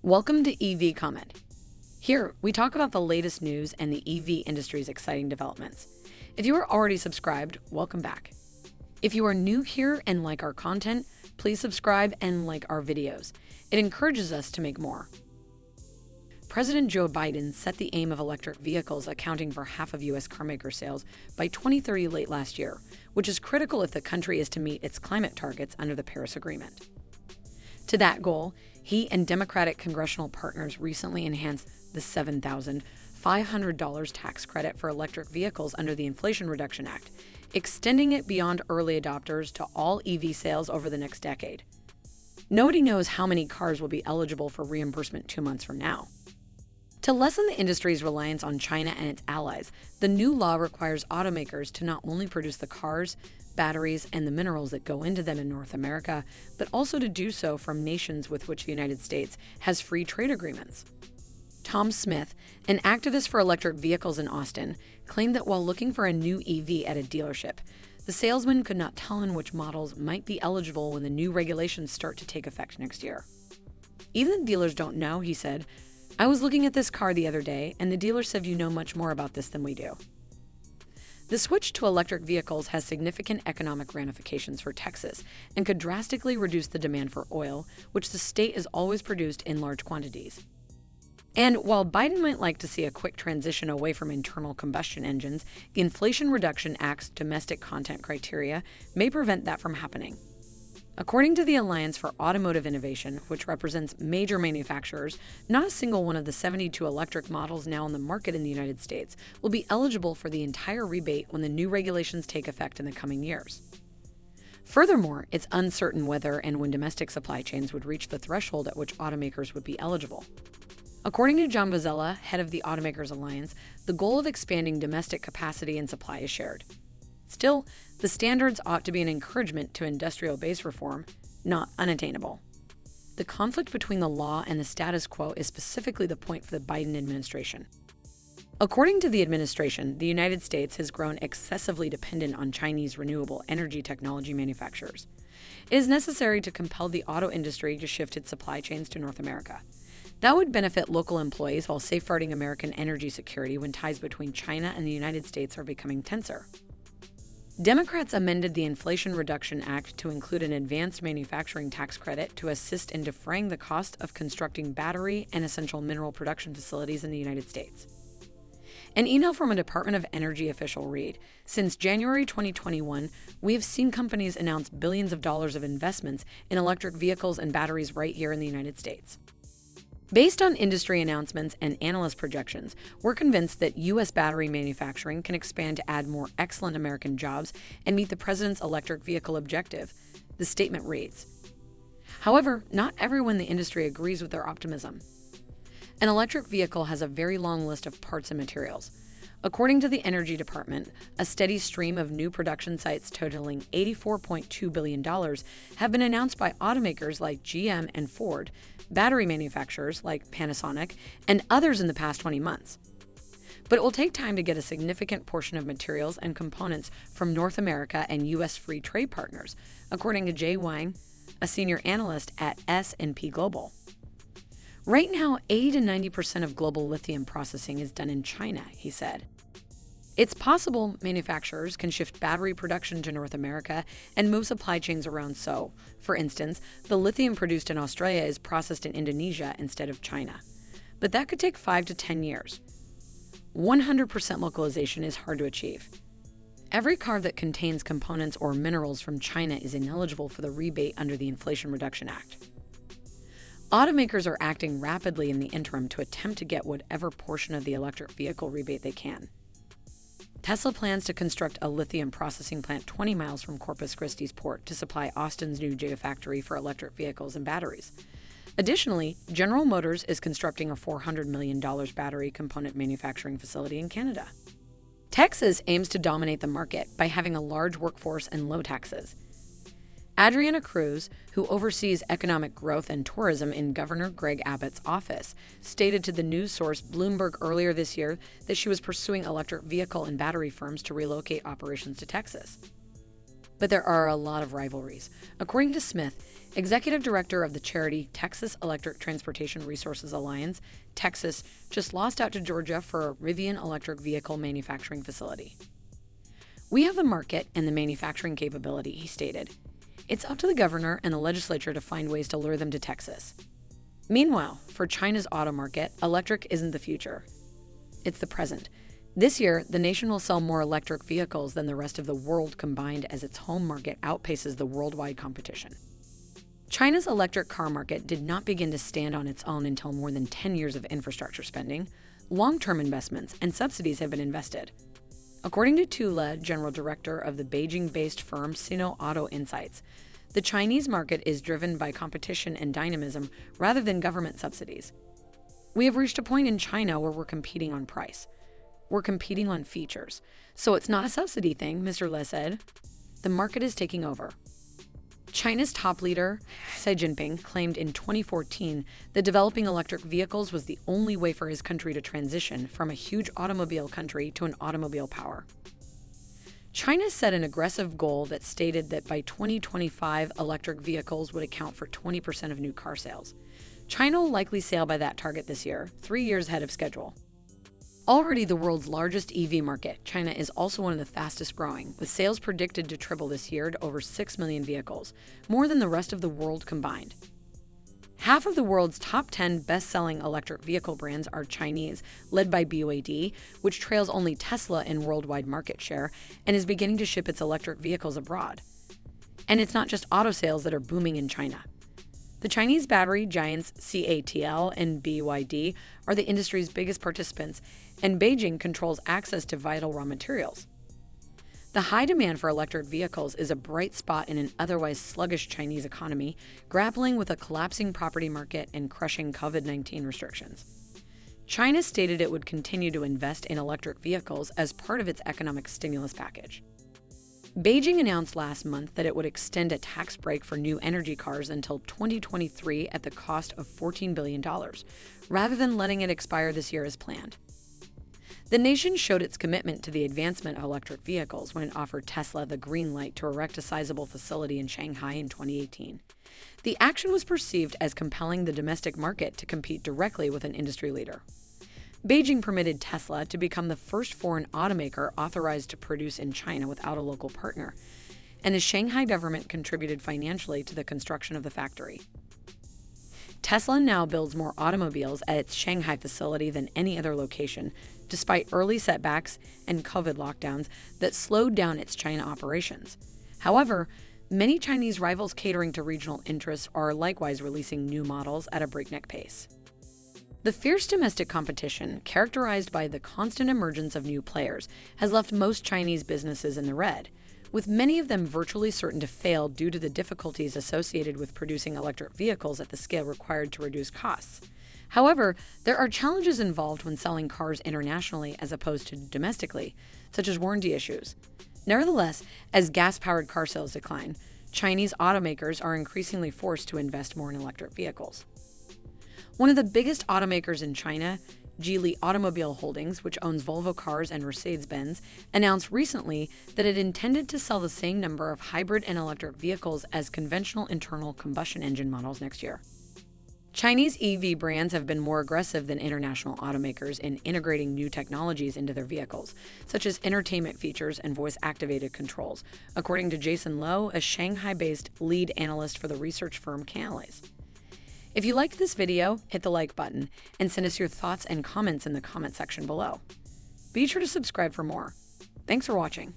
Welcome to EV Comment. Here, we talk about the latest news and the EV industry's exciting developments. If you are already subscribed, welcome back. If you are new here and like our content, please subscribe and like our videos. It encourages us to make more. President Joe Biden set the aim of electric vehicles accounting for half of U.S. carmaker sales by 2030 late last year, which is critical if the country is to meet its climate targets under the Paris Agreement. To that goal, he and Democratic congressional partners recently enhanced the $7,500 tax credit for electric vehicles under the Inflation Reduction Act, extending it beyond early adopters to all EV sales over the next decade. Nobody knows how many cars will be eligible for reimbursement 2 months from now. To lessen the industry's reliance on China and its allies, the new law requires automakers to not only produce the cars, batteries, and the minerals that go into them in North America, but also to do so from nations with which the United States has free trade agreements. Tom Smith, an activist for electric vehicles in Austin, claimed that while looking for a new EV at a dealership, the salesman could not tell him which models might be eligible when the new regulations start to take effect next year. Even dealers don't know, he said. I was looking at this car the other day, and the dealer said you know much more about this than we do. The switch to electric vehicles has significant economic ramifications for Texas and could drastically reduce the demand for oil, which the state has always produced in large quantities. And while Biden might like to see a quick transition away from internal combustion engines, the Inflation Reduction Act's domestic content criteria may prevent that from happening. According to the Alliance for Automotive Innovation, which represents major manufacturers, not a single one of the 72 electric models now on the market in the United States will be eligible for the entire rebate when the new regulations take effect in the coming years. Furthermore, it's uncertain whether and when domestic supply chains would reach the threshold at which automakers would be eligible. According to John Bozzella, head of the Automakers Alliance, the goal of expanding domestic capacity and supply is shared. Still, the standards ought to be an encouragement to industrial base reform, not unattainable. The conflict between the law and the status quo is specifically the point for the Biden administration. According to the administration, the United States has grown excessively dependent on Chinese renewable energy technology manufacturers. It is necessary to compel the auto industry to shift its supply chains to North America. That would benefit local employees while safeguarding American energy security when ties between China and the United States are becoming tenser. Democrats amended the Inflation Reduction Act to include an advanced manufacturing tax credit to assist in defraying the cost of constructing battery and essential mineral production facilities in the United States. An email from a Department of Energy official read, "Since January 2021, we have seen companies announce billions of dollars of investments in electric vehicles and batteries right here in the United States." Based on industry announcements and analyst projections, we're convinced that U.S. battery manufacturing can expand to add more excellent American jobs and meet the president's electric vehicle objective, the statement reads. However, not everyone in the industry agrees with their optimism. An electric vehicle has a very long list of parts and materials. According to the Energy Department, a steady stream of new production sites totaling $84.2 billion have been announced by automakers like GM and Ford, battery manufacturers like Panasonic, and others in the past 20 months. But it will take time to get a significant portion of materials and components from North America and U.S. free trade partners, according to Jay Wang, a senior analyst at S&P Global. Right now, 80 to 90% of global lithium processing is done in China, he said. It's possible manufacturers can shift battery production to North America and move supply chains around so, for instance, the lithium produced in Australia is processed in Indonesia instead of China. But that could take 5 to 10 years. 100% localization is hard to achieve. Every car that contains components or minerals from China is ineligible for the rebate under the Inflation Reduction Act. Automakers are acting rapidly in the interim to attempt to get whatever portion of the electric vehicle rebate they can. Tesla plans to construct a lithium processing plant 20 miles from Corpus Christi's port to supply Austin's new Gigafactory for electric vehicles and batteries. Additionally, General Motors is constructing a $400 million battery component manufacturing facility in Canada. Texas aims to dominate the market by having a large workforce and low taxes. Adriana Cruz, who oversees economic growth and tourism in Governor Greg Abbott's office, stated to the news source Bloomberg earlier this year that she was pursuing electric vehicle and battery firms to relocate operations to Texas. but there are a lot of rivalries. According to Smith, executive director of the charity Texas Electric Transportation Resources Alliance, Texas just lost out to Georgia for a Rivian electric vehicle manufacturing facility. "We have the market and the manufacturing capability," he stated. "It's up to the governor and the legislature to find ways to lure them to Texas." Meanwhile, for China's auto market, electric isn't the future. It's the present. This year, the nation will sell more electric vehicles than the rest of the world combined as its home market outpaces the worldwide competition. China's electric car market did not begin to stand on its own until more than 10 years of infrastructure spending. Long-term investments and subsidies have been invested. According to Tu Le, general director of the Beijing-based firm Sino Auto Insights, the Chinese market is driven by competition and dynamism rather than government subsidies. "We have reached a point in China where we're competing on price. We're competing on features. So it's not a subsidy thing," Mr. Le said. "The market is taking over." China's top leader, Xi Jinping, claimed in 2014 that developing electric vehicles was the only way for his country to transition from a huge automobile country to an automobile power. China set an aggressive goal that stated that by 2025, electric vehicles would account for 20% of new car sales. China will likely sail by that target this year, 3 years ahead of schedule. Already the world's largest EV market, China is also one of the fastest growing, with sales predicted to triple this year to over 6 million vehicles, more than the rest of the world combined. Half of the world's top 10 best-selling electric vehicle brands are Chinese, led by BYD, which trails only Tesla in worldwide market share and is beginning to ship its electric vehicles abroad. And it's not just auto sales that are booming in China. The Chinese battery giants CATL and BYD are the industry's biggest participants, and Beijing controls access to vital raw materials. The high demand for electric vehicles is a bright spot in an otherwise sluggish Chinese economy, grappling with a collapsing property market and crushing COVID-19 restrictions. China stated it would continue to invest in electric vehicles as part of its economic stimulus package. Beijing announced last month that it would extend a tax break for new energy cars until 2023 at the cost of $14 billion, rather than letting it expire this year as planned. The nation showed its commitment to the advancement of electric vehicles when it offered Tesla the green light to erect a sizable facility in Shanghai in 2018. The action was perceived as compelling the domestic market to compete directly with an industry leader. Beijing permitted Tesla to become the first foreign automaker authorized to produce in China without a local partner, and the Shanghai government contributed financially to the construction of the factory. Tesla now builds more automobiles at its Shanghai facility than any other location, despite early setbacks and COVID lockdowns that slowed down its China operations. However, many Chinese rivals catering to regional interests are likewise releasing new models at a breakneck pace. The fierce domestic competition, characterized by the constant emergence of new players, has left most Chinese businesses in the red, with many of them virtually certain to fail due to the difficulties associated with producing electric vehicles at the scale required to reduce costs. However, there are challenges involved when selling cars internationally as opposed to domestically, such as warranty issues. Nevertheless, as gas-powered car sales decline, Chinese automakers are increasingly forced to invest more in electric vehicles. One of the biggest automakers in China, Geely Automobile Holdings, which owns Volvo Cars and Mercedes-Benz, announced recently that it intended to sell the same number of hybrid and electric vehicles as conventional internal combustion engine models next year. Chinese EV brands have been more aggressive than international automakers in integrating new technologies into their vehicles, such as entertainment features and voice-activated controls, according to Jason Lowe, a Shanghai-based lead analyst for the research firm Canalys. If you liked this video, hit the like button and send us your thoughts and comments in the comment section below. Be sure to subscribe for more. Thanks for watching.